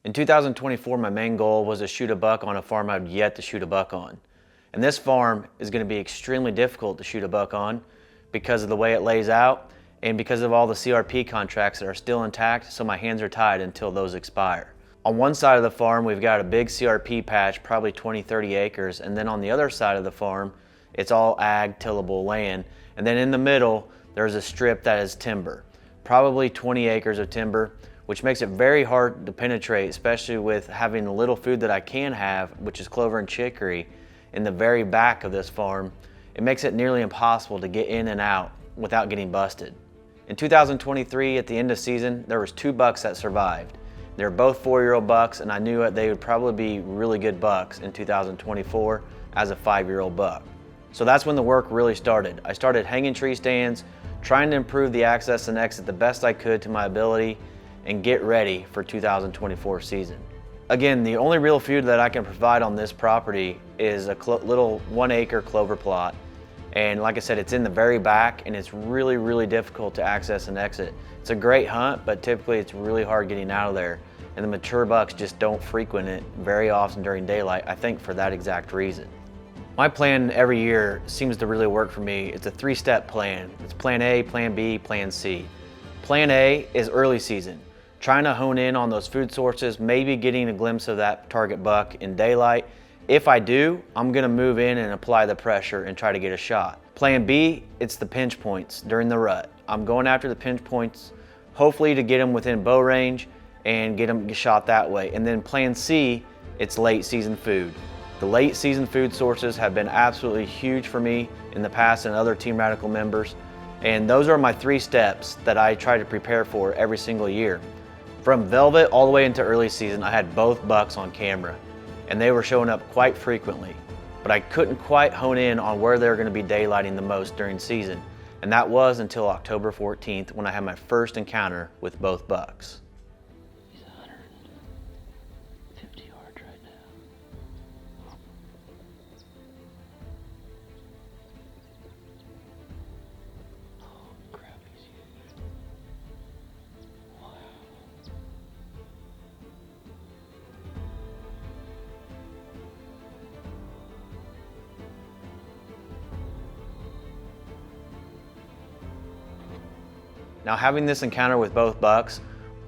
In 2024, my main goal was to shoot a buck on a farm I've yet to shoot a buck on. And this farm is going to be extremely difficult to shoot a buck on because of the way it lays out and because of all the CRP contracts that are still intact, so my hands are tied until those expire. On one side of the farm, we've got a big CRP patch, probably 20-30 acres, and then on the other side of the farm, it's all ag tillable land. And then in the middle, there's a strip that is timber, probably 20 acres of timber, which makes it very hard to penetrate, especially with having the little food that I can have, which is clover and chicory, in the very back of this farm. It makes it nearly impossible to get in and out without getting busted. In 2023, at the end of season, there was 2 bucks that survived. They're both 4-year-old bucks, and I knew that they would probably be really good bucks in 2024 as a 5-year-old buck. So that's when the work really started. I started hanging tree stands, trying to improve the access and exit the best I could to my ability and get ready for 2024 season. Again, the only real food that I can provide on this property is a little 1-acre clover plot. And like I said, it's in the very back and it's really, really difficult to access and exit. It's a great hunt, but typically it's really hard getting out of there. And the mature bucks just don't frequent it very often during daylight, I think for that exact reason. My plan every year seems to really work for me. It's a 3-step plan. It's plan A, plan B, plan C. Plan A is early season, trying to hone in on those food sources, maybe getting a glimpse of that target buck in daylight. If I do, I'm gonna move in and apply the pressure and try to get a shot. Plan B, it's the pinch points during the rut. I'm going after the pinch points, hopefully to get them within bow range and get them shot that way. And then plan C, it's late season food. The late season food sources have been absolutely huge for me in the past and other Team Radical members. And those are my 3 steps that I try to prepare for every single year. From velvet all the way into early season, I had both bucks on camera, and they were showing up quite frequently, but I couldn't quite hone in on where they were going to be daylighting the most during season, and that was until October 14th when I had my first encounter with both bucks. He's 150 yards right now. Oh crap, he's huge. Wow. Now, having this encounter with both bucks,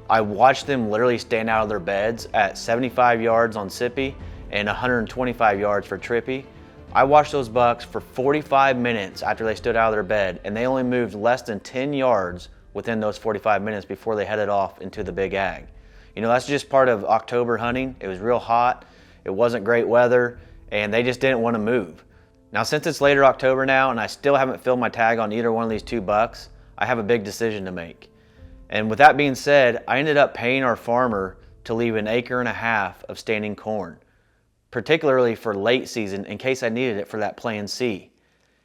I watched them literally stand out of their beds at 75 yards on Sippy and 125 yards for Trippy. I watched those bucks for 45 minutes after they stood out of their bed, and they only moved less than 10 yards within those 45 minutes before they headed off into the big ag. You know, that's just part of October hunting. It was real hot, it wasn't great weather, and they just didn't want to move. Now, since it's later October now and I still haven't filled my tag on either one of these 2 bucks, I have a big decision to make. And with that being said, I ended up paying our farmer to leave 1.5 acres of standing corn, particularly for late season in case I needed it for that plan C.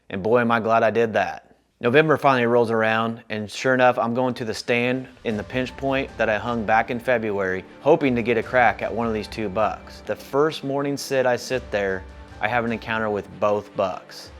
And boy, am I glad I did that. November finally rolls around, and sure enough, I'm going to the stand in the pinch point that I hung back in February, hoping to get a crack at one of these 2 bucks. The first morning sit I sit there, I have an encounter with both bucks.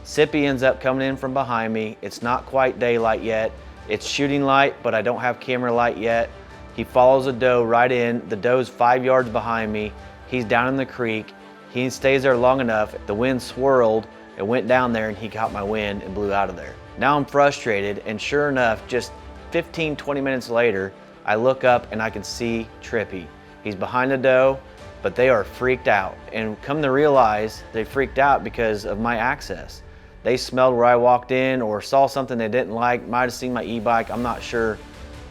Sippy ends up coming in from behind me. It's not quite daylight yet. It's shooting light, but I don't have camera light yet. He follows a doe right in. The doe's 5 yards behind me. He's down in the creek. He stays there long enough. The wind swirled and went down there, and he caught my wind and blew out of there. Now I'm frustrated, and sure enough, just 15-20 minutes later, I look up and I can see Trippy. He's behind the doe, but they are freaked out. And come to realize they freaked out because of my access. They smelled where I walked in or saw something they didn't like, might have seen my e-bike, I'm not sure,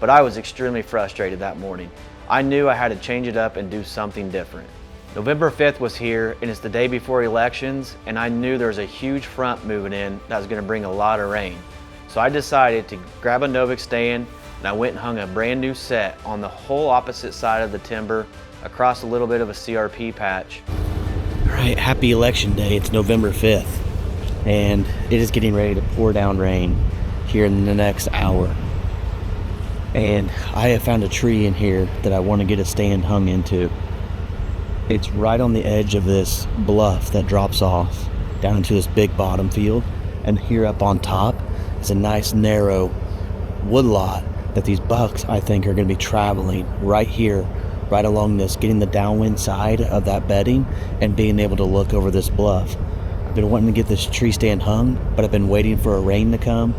but I was extremely frustrated that morning. I knew I had to change it up and do something different. November 5th was here, and it's the day before elections, and I knew there was a huge front moving in that was gonna bring a lot of rain. So I decided to grab a Novik stand, and I went and hung a brand new set on the whole opposite side of the timber, across a little bit of a CRP patch. All right, happy election day. It's November 5th. And it is getting ready to pour down rain here in the next hour. And I have found a tree in here that I want to get a stand hung into. It's right on the edge of this bluff that drops off down into this big bottom field. And here up on top is a nice narrow woodlot that these bucks, I think, are going to be traveling right here right along this, getting the downwind side of that bedding and being able to look over this bluff. I've been wanting to get this tree stand hung, but I've been waiting for a rain to come.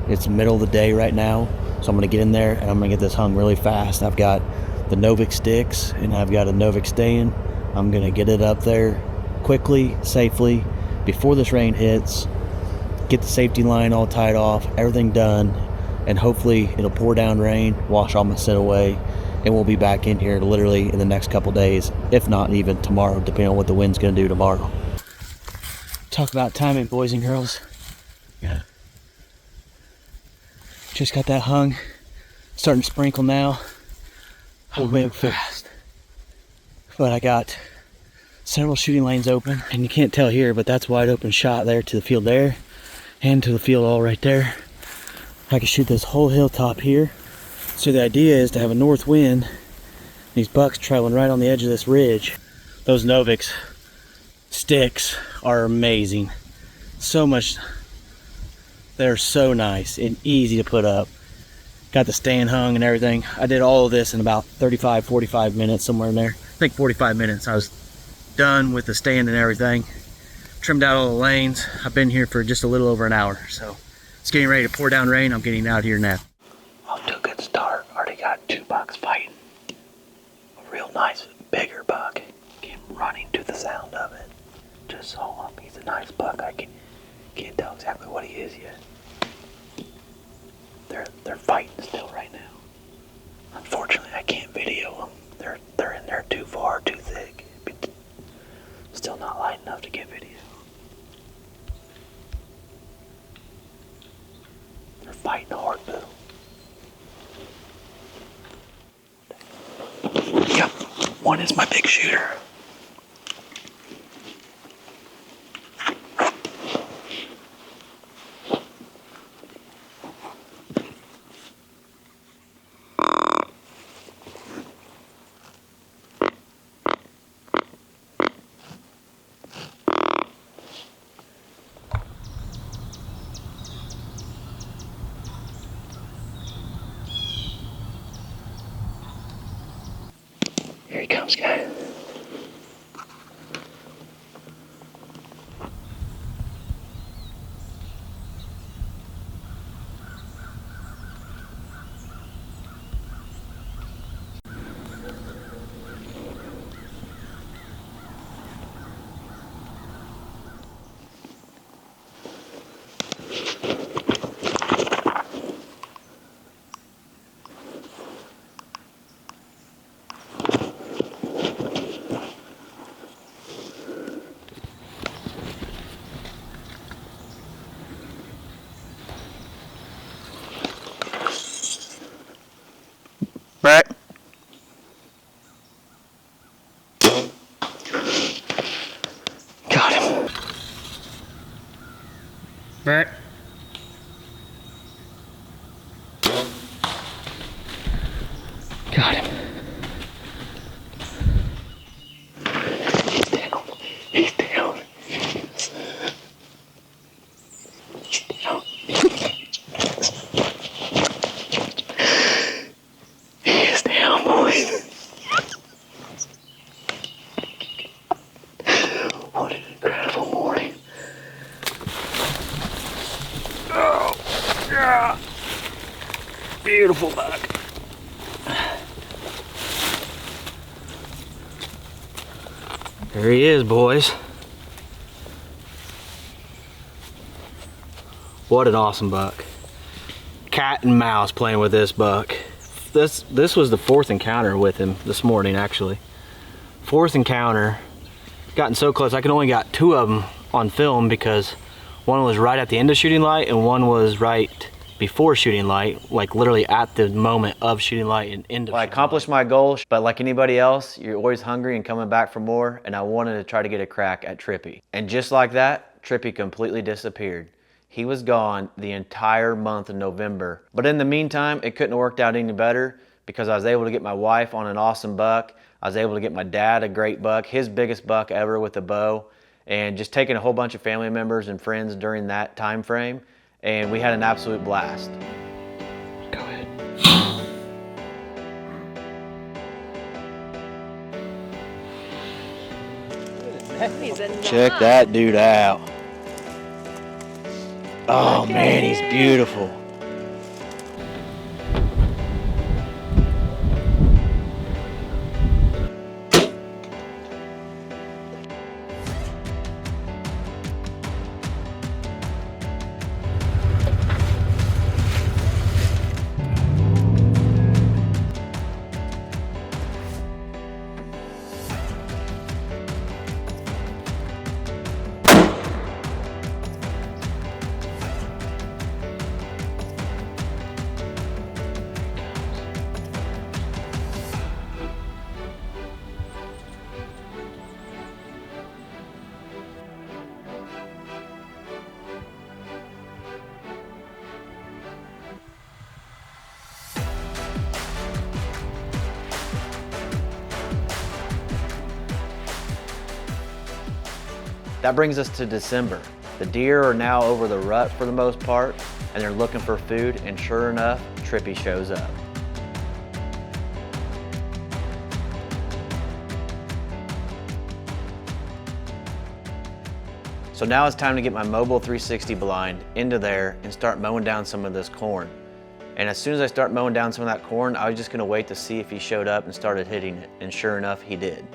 It's the middle of the day right now, so I'm gonna get in there and I'm gonna get this hung really fast. I've got the 𝐬𝐫𝐞 sticks and I've got a 𝐬𝐫𝐞 stand. I'm gonna get it up there quickly, safely, before this rain hits, get the safety line all tied off, everything done, and hopefully it'll pour down rain, wash all my scent away, and we'll be back in here literally in the next couple days, if not even tomorrow, depending on what the wind's gonna do tomorrow. Talk about timing, boys and girls. Yeah. Just got that hung, starting to sprinkle now. Oh man, fast. But I got several shooting lanes open, and you can't tell here, but that's wide open shot there to the field there, and to the field all right there. I can shoot this whole hilltop here. So the idea is to have a north wind, these bucks traveling right on the edge of this ridge. Those 𝐬𝐫𝐞 sticks are amazing. So much, they're so nice and easy to put up. Got the stand hung and everything. I did all of this in about 35, 45 minutes, somewhere in there. I think 45 minutes. I was done with the stand and everything. Trimmed out all the lanes. I've been here for just a little over an hour. So it's getting ready to pour down rain. I'm getting out here now. Off to a good start. Already got 2 bucks fighting. A real nice bigger buck. Came running to the sound of it. Just saw him. He's a nice buck. I can't tell exactly what he is yet. They're fighting still right now. Unfortunately, I can't video them. They're in there too far, too thick. But still not light enough to get video. They're fighting hard though. Yep, one is my big shooter. Here he comes, guys. Right. Got him. Right. Got him. He's down. He's down. He's down. He is down, boys. What an incredible morning. Oh, yeah. Beautiful buck. There he is, boys. What an awesome buck. Cat and mouse playing with this buck. This was the 4th encounter with him this morning, actually. 4th encounter. Gotten so close. I can only got 2 of them on film because one was right at the end of shooting light and one was right before shooting light, like literally at the moment of shooting light and end of. Well, I accomplished my goal, but like anybody else, you're always hungry and coming back for more, and I wanted to try to get a crack at Trippy. And just like that, Trippy completely disappeared. He was gone the entire month of November. But in the meantime, it couldn't have worked out any better because I was able to get my wife on an awesome buck. I was able to get my dad a great buck, his biggest buck ever with a bow, and just taking a whole bunch of family members and friends during that time frame. And we had an absolute blast. 'Go ahead. He's a Check that dude out. Oh man, he's beautiful. That brings us to December. The deer are now over the rut for the most part, and they're looking for food, and sure enough, Trippy shows up. So now it's time to get my mobile 360 blind into there and start mowing down some of this corn. And as soon as I start mowing down some of that corn, I was just gonna wait to see if he showed up and started hitting it, and sure enough, he did.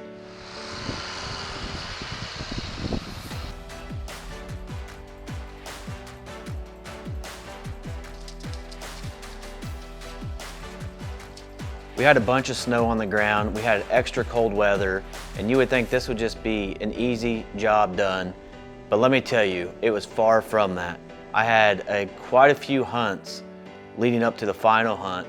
We had a bunch of snow on the ground, we had extra cold weather, and you would think this would just be an easy job done. But let me tell you, it was far from that. I had quite a few hunts leading up to the final hunt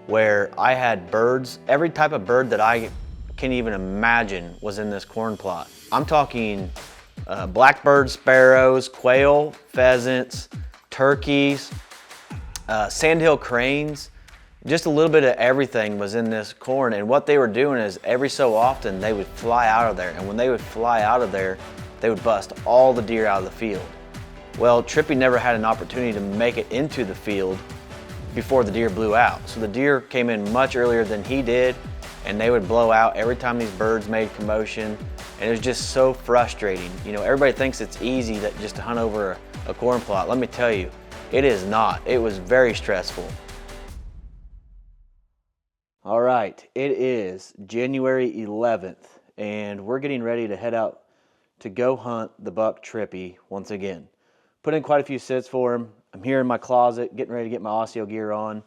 where I had birds, every type of bird that I can even imagine was in this corn plot. I'm talking blackbird, sparrows, quail, pheasants, turkeys, sandhill cranes. Just a little bit of everything was in this corn, and what they were doing is every so often they would fly out of there, and when they would fly out of there, they would bust all the deer out of the field. Well, Trippy never had an opportunity to make it into the field before the deer blew out. So the deer came in much earlier than he did, and they would blow out every time these birds made commotion, and it was just so frustrating. You know, everybody thinks it's easy that just to hunt over a corn plot. Let me tell you, it is not. It was very stressful. All right, it is January 11th, and we're getting ready to head out to go hunt the buck Trippy once again. Put in quite a few sits for him. I'm here in my closet getting ready to get my Osceola gear on.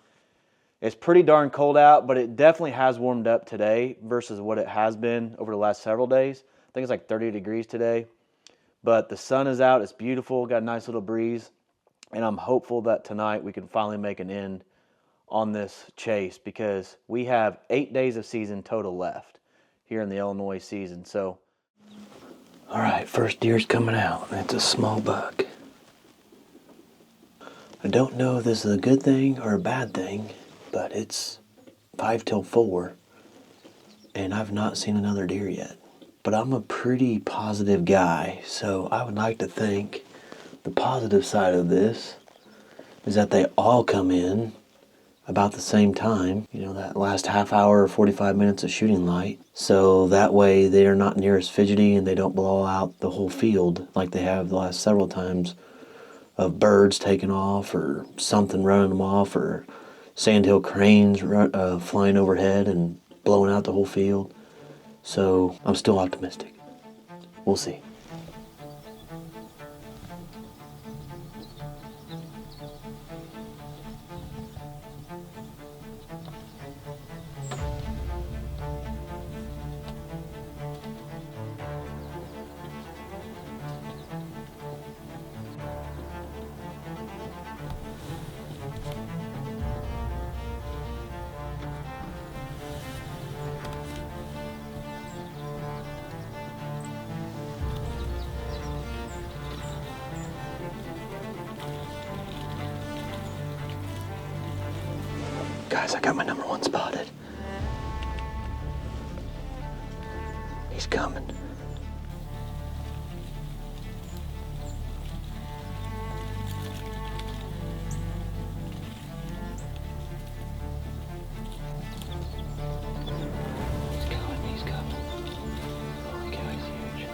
It's pretty darn cold out, but it definitely has warmed up today versus what it has been over the last several days. I think it's like 30 degrees today, but the sun is out. It's beautiful, got a nice little breeze, and I'm hopeful that tonight we can finally make an end on this chase because we have 8 days of season total left here in the Illinois season. So, all right, first deer's coming out. It's a small buck. I don't know if this is a good thing or a bad thing, but it's 5 till 4 and I've not seen another deer yet. But I'm a pretty positive guy, so I would like to think the positive side of this is that they all come in about the same time, you know, that last half hour or 45 minutes of shooting light. So that way they are not near as fidgety and they don't blow out the whole field like they have the last several times of birds taking off or something running them off or sandhill cranes flying overhead and blowing out the whole field. So I'm still optimistic. We'll see. Guys, I got my number one spotted. He's coming. He's coming. Holy cow, he's huge.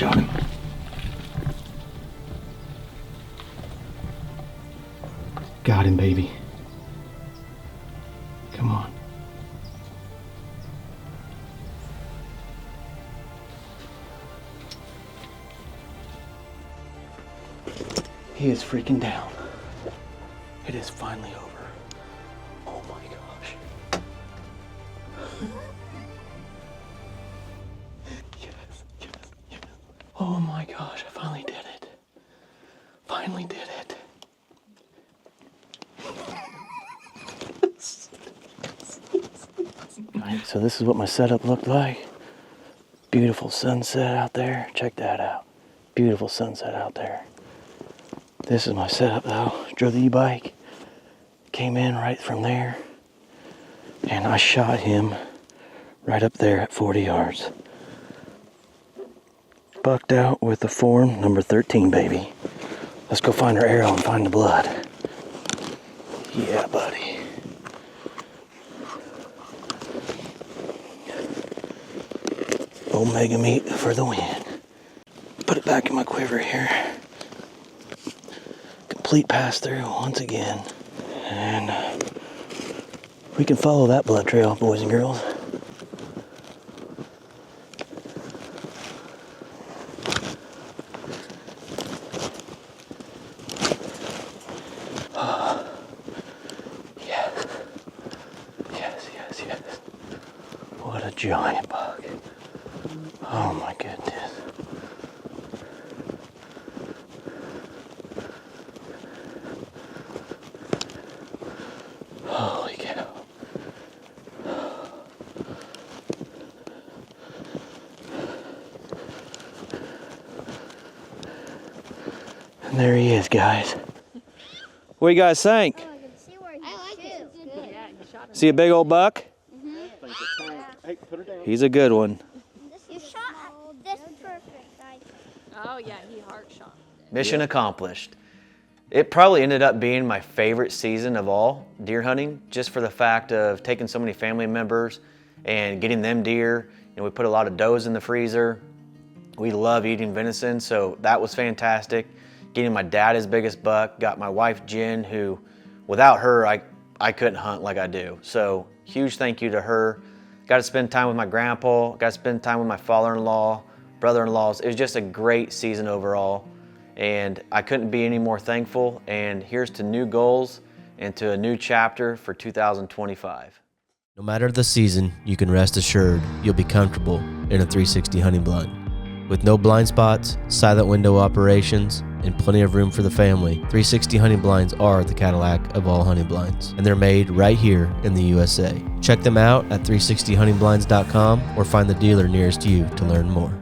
shot him. Got him, baby. Come on. He is freaking down. It is finally over. Oh my gosh. Yes, yes, yes. Oh my gosh, I finally did it. Finally did it. Alright, so this is what my setup looked like. Beautiful sunset out there. Check that out. Beautiful sunset out there. This is my setup though. Drove the e-bike, came in right from there, and I shot him right up there at 40 yards. Bucked out with the form number 13, baby. Let's go find our arrow and find the blood. Yeah, buddy. Omega meat for the win. Put it back in my quiver here. Complete pass through once again, and we can follow that blood trail, boys and girls. Yes, yes, yes, yes. What a giant buck. Oh my goodness. Holy cow. And there he is, guys. What do you guys think? Oh, I can see where he shoots. Good. Yeah, you shot him. See a big old buck? Hey, put her down. He's a good one. You shot this perfect. Oh yeah, he hard shot. Mission accomplished. It probably ended up being my favorite season of all deer hunting, just for the fact of taking so many family members and getting them deer. You know, we put a lot of does in the freezer. We love eating venison, so that was fantastic. Getting my dad his biggest buck, got my wife Jen, who without her I couldn't hunt like I do. So huge thank you to her. Got to spend time with my grandpa, got to spend time with my father-in-law, brother-in-laws. It was just a great season overall. And I couldn't be any more thankful. And here's to new goals and to a new chapter for 2025. No matter the season, you can rest assured you'll be comfortable in a 360 hunting blind. With no blind spots, silent window operations, and plenty of room for the family, 360 hunting blinds are the Cadillac of all hunting blinds, and they're made right here in the USA. Check them out at 360huntingblinds.com or find the dealer nearest you to learn more.